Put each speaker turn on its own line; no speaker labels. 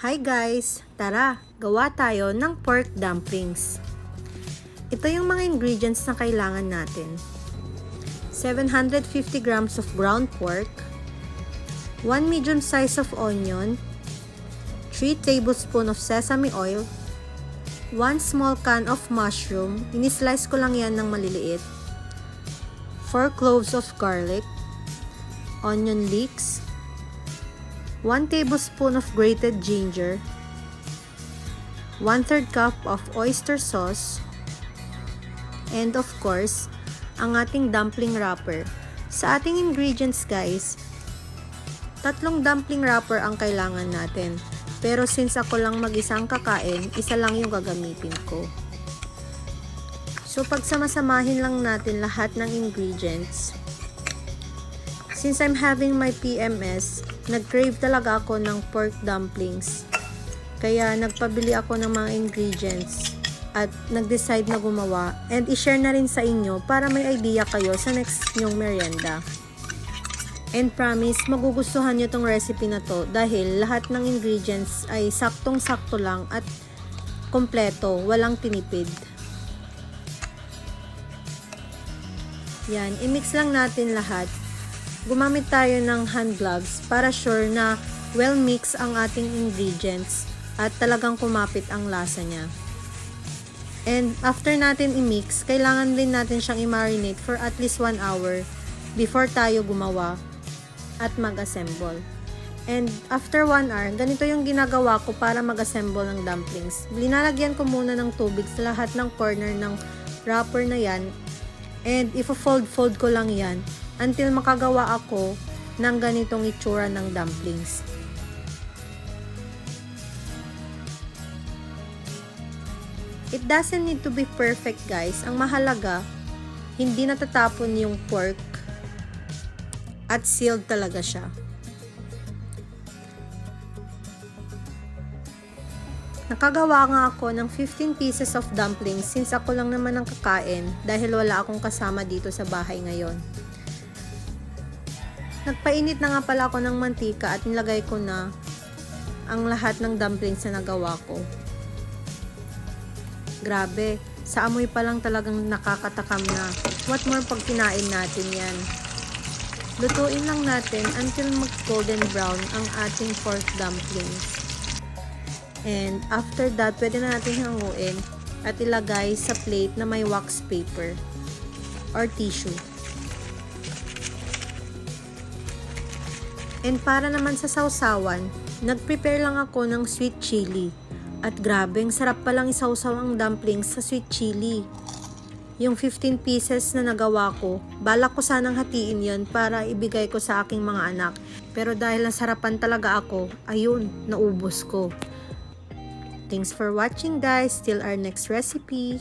Hi guys! Tara, gawa tayo ng pork dumplings. Ito yung mga ingredients na kailangan natin. 750 grams of ground pork, 1 medium size of onion, 3 tablespoons of sesame oil, 1 small can of mushroom, inislice ko lang yan ng maliliit, 4 cloves of garlic, onion leeks, 1 tablespoon of grated ginger, 1/3 cup of oyster sauce, and of course, ang ating dumpling wrapper. Sa ating ingredients guys, 3 dumpling wrapper ang kailangan natin. Pero since ako lang mag-isang kakain, isa lang yung gagamitin ko. So pagsamasamahin lang natin lahat ng ingredients. Since I'm having my PMS, nag-crave talaga ako ng pork dumplings. Kaya nagpabili ako ng mga ingredients at nag-decide na gumawa and i-share na rin sa inyo para may idea kayo sa next nyong merienda. And promise, magugustuhan nyo tong recipe na to dahil lahat ng ingredients ay saktong-sakto lang at kompleto, walang tinipid. Yan, i-mix lang natin lahat. Gumamit tayo ng hand gloves para sure na well mix ang ating ingredients at talagang kumapit ang lasa niya. And after natin i-mix, kailangan din natin siyang i-marinate for at least 1 hour before tayo gumawa at mag-assemble. And after 1 hour, ganito yung ginagawa ko para mag-assemble ng dumplings. Linalagyan ko muna ng tubig sa lahat ng corner ng wrapper na yan. And ifo-fold ko lang yan until makagawa ako ng ganitong itsura ng dumplings. It doesn't need to be perfect guys. Ang mahalaga, hindi natatapon yung pork at sealed talaga siya. Nakagawa nga ako ng 15 pieces of dumplings since ako lang naman ang kakain dahil wala akong kasama dito sa bahay ngayon. Nagpainit na nga pala ako ng mantika at nilagay ko na ang lahat ng dumplings na nagawa ko. Grabe, sa amoy pa lang talagang nakakatakam na. What more pag kinain natin yan. Lutuin lang natin until mag-golden brown ang ating pork dumplings. And after that, pwede na natin hanguin at ilagay sa plate na may wax paper or tissue. And para naman sa sausawan, nag-prepare lang ako ng sweet chili. At grabe, ang sarap palang isawsaw ang dumplings sa sweet chili. Yung 15 pieces na nagawa ko, balak ko sanang hatiin yon para ibigay ko sa aking mga anak. Pero dahil nasarapan talaga ako, ayun, naubos ko. Thanks for watching guys. Till our next recipe.